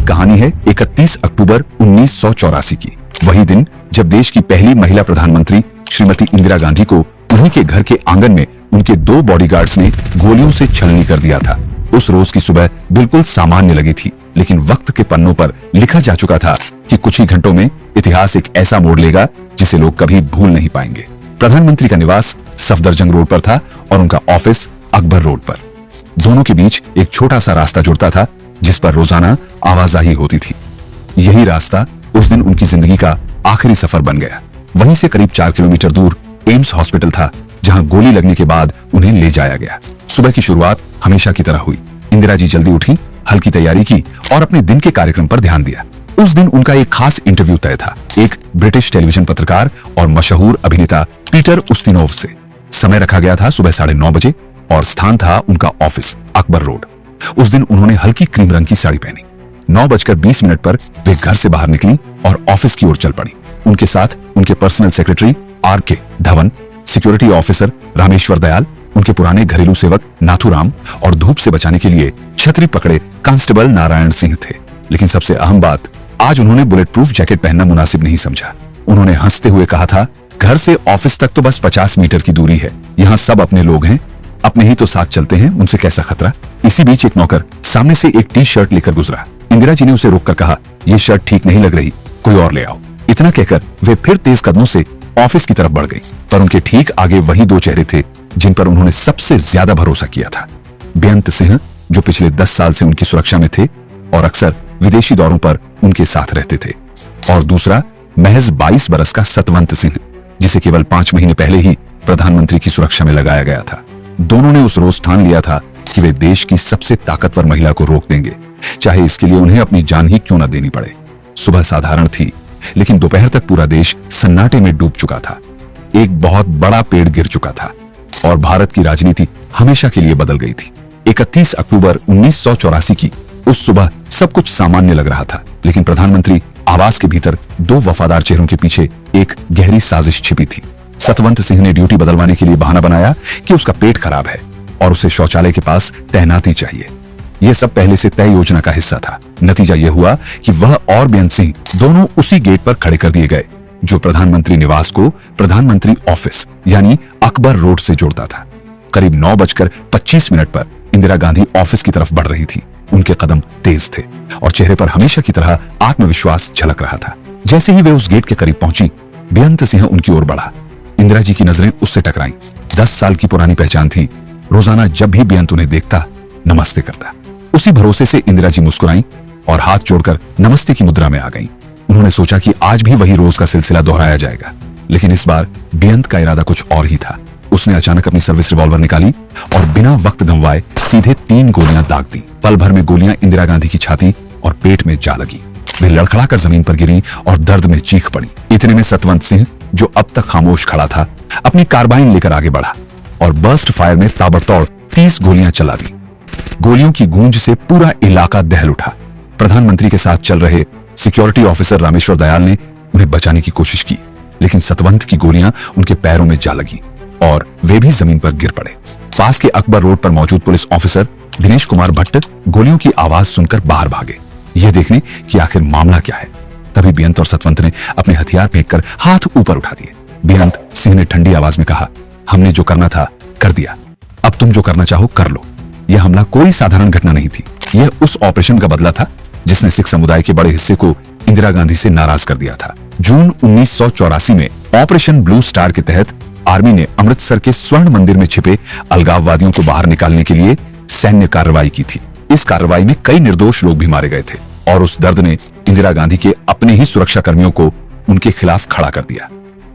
कहानी है 31 अक्टूबर 1984 की। वही दिन जब देश की पहली महिला प्रधानमंत्री श्रीमती इंदिरा गांधी को उन्हीं के घर के आंगन में उनके 2 बॉडीगार्ड्स ने गोलियों से छलनी कर दिया था। उस रोज की सुबह बिल्कुल सामान्य लगी थी, लेकिन वक्त के पन्नों पर लिखा जा चुका था कि कुछ ही घंटों में इतिहास एक ऐसा मोड़ लेगा जिसे लोग कभी भूल नहीं पाएंगे। प्रधानमंत्री का निवास सफदरजंग रोड पर था और उनका ऑफिस अकबर रोड पर। दोनों के बीच एक छोटा सा रास्ता जुड़ता था जिस पर रोजाना आवाजाही होती थी। यही रास्ता उस दिन उनकी जिंदगी का आखिरी सफर बन गया। वहीं से करीब 4 किलोमीटर दूर एम्स हॉस्पिटल था, जहां गोली लगने के बाद उन्हें ले जाया गया। सुबह की शुरुआत हमेशा की तरह हुई। इंदिरा जी जल्दी उठी, हल्की तैयारी की और अपने दिन के कार्यक्रम पर ध्यान दिया। उस दिन उनका एक खास इंटरव्यू तय था, एक ब्रिटिश टेलीविजन पत्रकार और मशहूर अभिनेता पीटर उस्तिनोव से। समय रखा गया था सुबह 9:30 बजे और स्थान था उनका ऑफिस अकबर रोड। उस दिन उन्होंने हल्की क्रीम रंग की साड़ी पहनी। 9:20 पर वे घर से बाहर निकली और ऑफिस की ओर चल पड़ी। उनके साथ उनके personal secretary RK Dhawan, security officer Rameshwar Dayal, उनके पुराने घरेलू सेवक नाथुराम और धूप से बचाने के लिए छतरी पकड़े कांस्टेबल नारायण सिंह थे। लेकिन सबसे अहम बात, आज उन्होंने बुलेट प्रूफ जैकेट पहनना मुनासिब नहीं समझा। उन्होंने हंसते हुए कहा था, घर से ऑफिस तक तो बस 50 मीटर की दूरी है, यहाँ सब अपने लोग हैं, अपने ही तो साथ चलते हैं, उनसे कैसा खतरा। इसी बीच एक नौकर सामने से एक टी-शर्ट लेकर गुजरा। इंदिरा जी ने उसे रोककर कहा, ये शर्ट ठीक नहीं लग रही, कोई और ले आओ। इतना कहकर वे फिर तेज कदमों से ऑफिस की तरफ बढ़ गई, पर उनके ठीक आगे वही 2 चेहरे थे जिन पर उन्होंने सबसे ज्यादा भरोसा किया था। बेअंत सिंह, जो पिछले 10 साल से उनकी सुरक्षा में थे और अक्सर विदेशी दौरों पर उनके साथ रहते थे, और दूसरा महज 22 बरस का सतवंत सिंह, जिसे केवल 5 महीने पहले ही प्रधानमंत्री की सुरक्षा में लगाया गया था। दोनों ने उस रोज ठान लिया था कि वे देश की सबसे ताकतवर महिला को रोक देंगे, चाहे इसके लिए उन्हें अपनी जान ही क्यों न देनी पड़े। सुबह साधारण थी, लेकिन दोपहर तक पूरा देश सन्नाटे में डूब चुका था। एक बहुत बड़ा पेड़ गिर चुका था और भारत की राजनीति हमेशा के लिए बदल गई थी। 31 अक्टूबर 1984 की उस सुबह सब कुछ सामान्य लग रहा था, लेकिन प्रधानमंत्री आवास के भीतर 2 वफादार चेहरों के पीछे एक गहरी साजिश छिपी थी। सतवंत सिंह ने ड्यूटी बदलवाने के लिए बहाना बनाया कि उसका पेट खराब है और उसे शौचालय के पास तैनाती चाहिए। यह सब पहले से तय योजना का हिस्सा था। नतीजा यह हुआ कि वह और बेअंत सिंह दोनों उसी गेट पर खड़े कर दिए गए जो प्रधानमंत्री निवास को प्रधानमंत्री ऑफिस यानी अकबर रोड से जोड़ता था। करीब 9:25 पर इंदिरा गांधी ऑफिस की तरफ बढ़ रही थी। उनके कदम तेज थे और चेहरे पर हमेशा की तरह आत्मविश्वास झलक रहा था। जैसे ही वे उस गेट के करीब पहुंची, बेअंत सिंह उनकी ओर बढ़ा। इंदिरा जी की नजरें उससे टकराईं। 10 साल की पुरानी पहचान थी। रोजाना जब भी बेअंत उन्हें देखता, नमस्ते करता। उसी भरोसे से इंदिरा जी मुस्कुराईं और हाथ जोड़कर नमस्ते की मुद्रा में आ गईं। उन्होंने सोचा कि आज भी वही रोज का सिलसिला दोहराया जाएगा, लेकिन इस बार बेअंत का इरादा कुछ और ही था। उसने अचानक अपनी सर्विस रिवॉल्वर निकाली और बिना वक्त गंवाए सीधे 3 गोलियां दाग दी। पल भर में गोलियां इंदिरा गांधी की छाती और पेट में जा लगी। वे लड़खड़ाकर जमीन पर गिरी और दर्द में चीख पड़ी। इतने में सतवंत सिंह, जो अब तक खामोश खड़ा था, अपनी कार्बाइन लेकर आगे बढ़ा और बर्स्ट फायर में ताबड़तोड़ 30 गोलियां चला दी। गोलियों की गूंज से पूरा इलाका दहल उठा। प्रधानमंत्री के साथ चल रहे सिक्योरिटी ऑफिसर रामेश्वर दयाल ने उन्हें बचाने की कोशिश की, लेकिन सतवंत की गोलियां उनके पैरों में जा लगी और वे भी जमीन पर गिर पड़े। पास के अकबर रोड पर मौजूद पुलिस ऑफिसर दिनेश कुमार भट्ट गोलियों की आवाज सुनकर बाहर भागे, यह देखने कि आखिर मामला क्या है। तभी बेअंत और सतवंत ने अपने हथियार फेंककर हाथ ऊपर उठा दिए। बेअंत सिंह ने ठंडी आवाज में कहा, हमने जो करना था कर दिया, अब तुम जो करना चाहो कर लो। यह हमला कोई साधारण घटना नहीं थी, यह उस ऑपरेशन का बदला था जिसने सिख समुदाय के बड़े हिस्से को इंदिरा गांधी से नाराज कर दिया था। जून 1984 में ऑपरेशन ब्लू स्टार के तहत आर्मी ने अमृतसर के स्वर्ण मंदिर में छिपे अलगाववादियों को बाहर निकालने के लिए सैन्य कार्रवाई की थी। इस कार्रवाई में कई निर्दोष लोग भी मारे गए थे और उस दर्द ने इंदिरा गांधी के अपने ही सुरक्षा कर्मियों को उनके खिलाफ खड़ा कर दिया।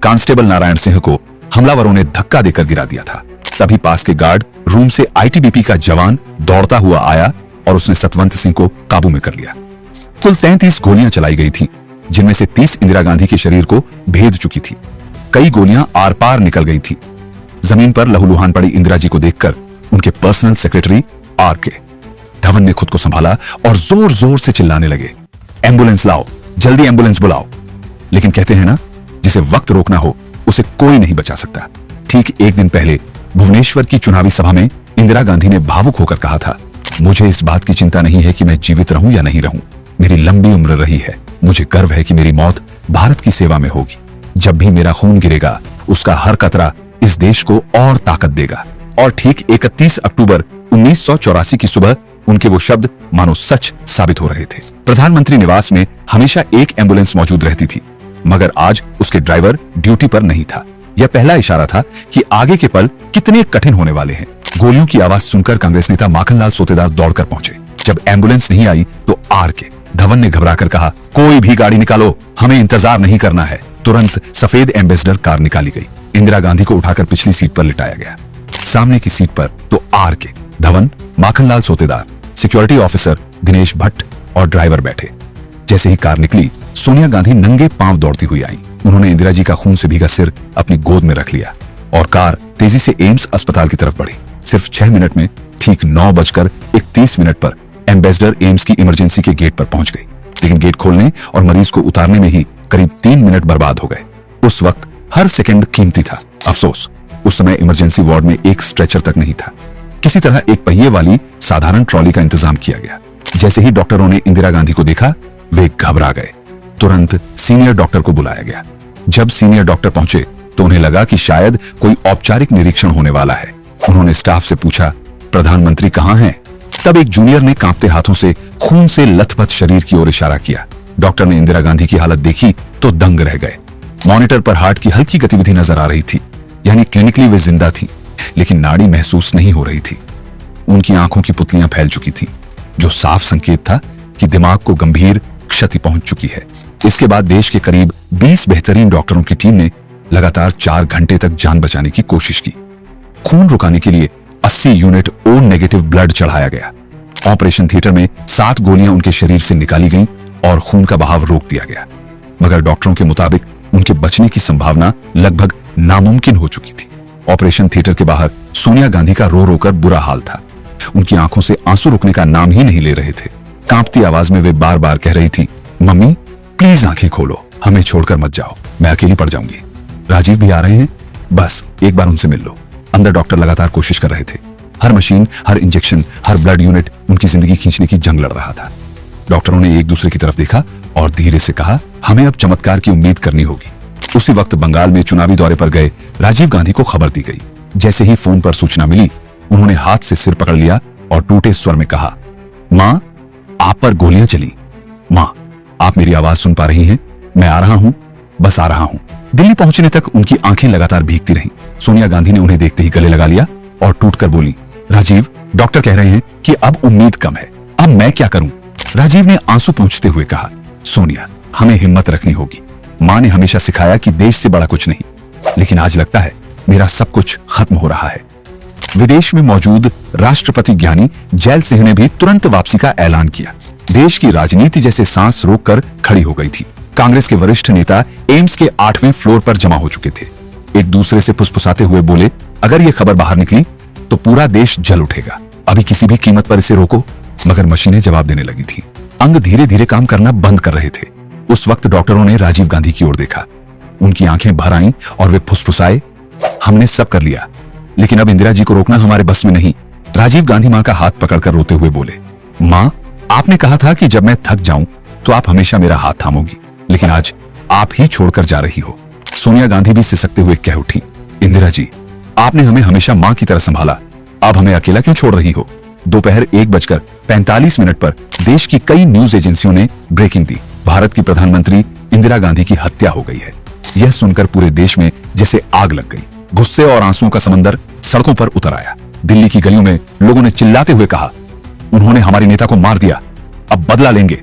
कांस्टेबल नारायण सिंह को हमलावरों ने धक्का देकर गिरा दिया था। तभी पास के गार्ड रूम से ITBP का जवान दौड़ता हुआ आया और उसने सतवंत सिंह को काबू में कर लिया। कुल 33 गोलियां चलाई गई थीं, जिनमें से 30 इंदिरा गांधी के शरीर को भेद चुकी थी। कई गोलियां आर पार निकल गई थी। जमीन पर लहूलुहान पड़ी इंदिरा जी को देखकर उनके पर्सनल सेक्रेटरी RK धवन ने खुद को संभाला और जोर जोर से चिल्लाने लगे, एम्बुलेंस लाओ, जल्दी एम्बुलेंस बुलाओ। लेकिन कहते हैं ना, जिसे वक्त रोकना हो उसे कोई नहीं बचा सकता। ठीक एक दिन पहले भुवनेश्वर की चुनावी सभा में इंदिरा गांधी ने भावुक होकर कहा था, मुझे इस बात की चिंता नहीं है कि मैं जीवित रहूं या नहीं रहूं, मेरी लंबी उम्र रही है। मुझे गर्व है कि मेरी मौत भारत की सेवा में होगी। जब भी मेरा खून गिरेगा, उसका हर कतरा इस देश को और ताकत देगा। और ठीक 31 अक्टूबर 1984 की सुबह उनके वो शब्द मानो सच साबित हो रहे थे। प्रधानमंत्री निवास में हमेशा एक एम्बुलेंस मौजूद रहती थी, मगर आज उसके ड्राइवर ड्यूटी पर नहीं था। यह पहला इशारा था कि आगे के पल कितने कठिन होने वाले हैं। गोलियों की आवाज सुनकर कांग्रेस नेता माखनलाल सोतेदार दौड़कर पहुंचे। जब एम्बुलेंस नहीं आई तो आर के धवन ने घबराकर कहा, कोई भी गाड़ी निकालो, हमें इंतजार नहीं करना है। तुरंत सफेद एम्बेसडर कार निकाली गई। इंदिरा गांधी को उठाकर पिछली सीट पर लिटाया गया। सामने की सीट पर तो आर के, धवन, माखनलाल सोतेदार, सिक्योरिटी ऑफिसर दिनेश भट्ट और ड्राइवर बैठे। जैसे ही कार निकली, सोनिया गांधी नंगे पांव दौड़ती हुई आई। उन्होंने इंदिरा जी का खून से भीगा सिर अपनी गोद में रख लिया और कार तेजी से एम्स अस्पताल की तरफ बढ़ी। सिर्फ 6 मिनट में ठीक 9:31 पर एम्बेसडर एम्स की इमरजेंसी के गेट पर पहुंच गई। लेकिन गेट खोलने और मरीज को उतारने में ही करीब 3 मिनट बर्बाद हो गए। उस वक्त हर सेकंड कीमती था। अफसोस, उस समय इमरजेंसी वार्ड में एक स्ट्रेचर तक नहीं था। किसी तरह एक पहिए वाली साधारण ट्रॉली का इंतजाम किया गया। जैसे ही डॉक्टरों ने इंदिरा गांधी को देखा, वे घबरा गए। तुरंत सीनियर डॉक्टर को बुलाया गया। जब सीनियर डॉक्टर पहुंचे तो उन्हें लगा कि शायद कोई औपचारिक निरीक्षण होने वाला है। उन्होंने स्टाफ से पूछा, प्रधानमंत्री कहां हैं? तब एक जूनियर ने कांपते हाथों से खून से लथपथ शरीर की ओर इशारा किया। डॉक्टर ने इंदिरा गांधी की हालत देखी तो दंग रह गए। मॉनिटर पर हार्ट की हल्की गतिविधि नजर आ रही थी, यानी क्लिनिकली वे जिंदा थी, लेकिन नाड़ी महसूस नहीं हो रही थी। उनकी आंखों की पुतलियां फैल चुकी थीं, जो साफ संकेत था कि दिमाग को गंभीर क्षति पहुंच चुकी है। इसके बाद देश के करीब 20 बेहतरीन डॉक्टरों की टीम ने लगातार 4 घंटे तक जान बचाने की कोशिश की। खून रुकाने के लिए 80 यूनिट ओ नेगेटिव ब्लड चढ़ाया गया। ऑपरेशन थिएटर में 7 गोलियां उनके शरीर से निकाली गईं और खून का बहाव रोक दिया गया। मगर डॉक्टरों के मुताबिक उनके बचने की संभावना लगभग नामुमकिन हो चुकी थी। ऑपरेशन थिएटर के बाहर सोनिया गांधी का रो रोकर बुरा हाल था। उनकी आंखों से आंसू रुकने का नाम ही नहीं ले रहे थे। कांपती आवाज में वे बार बार कह रही थी, मम्मी प्लीज आंखें खोलो, हमें छोड़कर मत जाओ, मैं अकेली पड़ जाऊंगी। राजीव भी आ रहे हैं, बस एक बार उनसे मिल लो। अंदर डॉक्टर लगातार कोशिश कर रहे थे। हर मशीन, हर इंजेक्शन, हर ब्लड यूनिट उनकी जिंदगी खींचने की जंग लड़ रहा था। डॉक्टरों ने एक दूसरे की तरफ देखा और धीरे से कहा, हमें अब चमत्कार की उम्मीद करनी होगी। उसी वक्त बंगाल में चुनावी दौरे पर गए राजीव गांधी को खबर दी गई। जैसे ही फोन पर सूचना मिली, उन्होंने हाथ से सिर पकड़ लिया और टूटे स्वर में कहा, मां, आप पर गोलियां चली। मां, आप मेरी आवाज सुन पा रही हैं? मैं आ रहा हूं, बस आ रहा हूं। दिल्ली पहुंचने तक उनकी आंखें लगातार भीगती रहीं। सोनिया गांधी ने उन्हें देखते ही गले लगा लिया और टूटकर बोली, राजीव, डॉक्टर कह रहे हैं कि अब उम्मीद कम है, अब मैं क्या करूं? राजीव ने आंसू पोंछते हुए कहा, सोनिया, हमें हिम्मत रखनी होगी। मां ने हमेशा सिखाया कि देश से बड़ा कुछ नहीं, लेकिन आज लगता है मेरा सब कुछ खत्म हो रहा है। विदेश में मौजूद राष्ट्रपति ज्ञानी जैल सिंह ने भी तुरंत वापसी का ऐलान किया। देश की राजनीति जैसे सांस रोककर खड़ी हो गई थी। कांग्रेस के वरिष्ठ नेता एम्स के 8वें फ्लोर पर जमा हो चुके थे। एक दूसरे से फुसफुसाते हुए बोले, अगर यह खबर बाहर निकली तो पूरा देश जल उठेगा। अभी किसी भी कीमत पर इसे रोको। मगर मशीनें जवाब देने लगी थी। अंग धीरे धीरे काम करना बंद कर रहे थे। उस वक्त डॉक्टरों ने राजीव गांधी की ओर देखा। उनकी आंखें भर आईं और वे फुसफुसाए, हमने सब कर लिया, लेकिन अब इंदिरा जी को रोकना हमारे बस में नहीं। राजीव गांधी मां का हाथ पकड़कर रोते हुए बोले, मां, आपने कहा था कि जब मैं थक जाऊं तो आप हमेशा मेरा हाथ थामोगी, लेकिन आज आप ही छोड़कर जा रही हो। सोनिया गांधी भी सिसकते हुए कह उठी, इंदिरा जी, आपने हमें हमेशा मां की तरह संभाला, अब हमें अकेला क्यों छोड़ रही हो? दोपहर 1:45 पर देश की कई न्यूज एजेंसियों ने ब्रेकिंग दी, भारत की प्रधानमंत्री इंदिरा गांधी की हत्या हो गई है। यह सुनकर पूरे देश में जैसे आग लग गई। गुस्से और आंसुओं का समंदर सड़कों पर उतर आया। दिल्ली की गलियों में लोगों ने चिल्लाते हुए कहा, उन्होंने हमारी नेता को मार दिया, अब बदला लेंगे।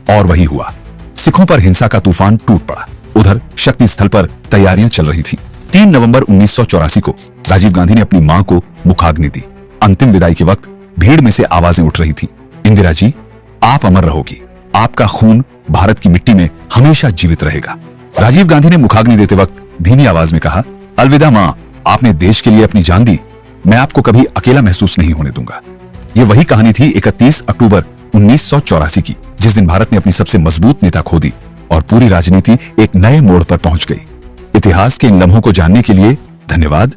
और वही हुआ। सिखों पर हिंसा का तूफान टूट पड़ा। उधर शक्ति स्थल पर तैयारियां चल रही थी। 3 नवंबर 1984 को राजीव गांधी ने अपनी मां को मुखाग्नि दी। अंतिम विदाई के वक्त भीड़ में से आवाजें उठ रही थी, इंदिरा जी, आप अमर रहोगी, आपका खून भारत की मिट्टी में हमेशा जीवित रहेगा। राजीव गांधी ने मुखाग्नि देते वक्त धीमी आवाज में कहा, अलविदा मां, आपने देश के लिए अपनी जान दी, मैं आपको कभी अकेला महसूस नहीं होने दूंगा। ये वही कहानी थी 31 अक्टूबर 1984 की, जिस दिन भारत ने अपनी सबसे मजबूत नेता खो दी और पूरी राजनीति एक नए मोड़ पर पहुंच गई। इतिहास के इन लम्हों को जानने के लिए धन्यवाद।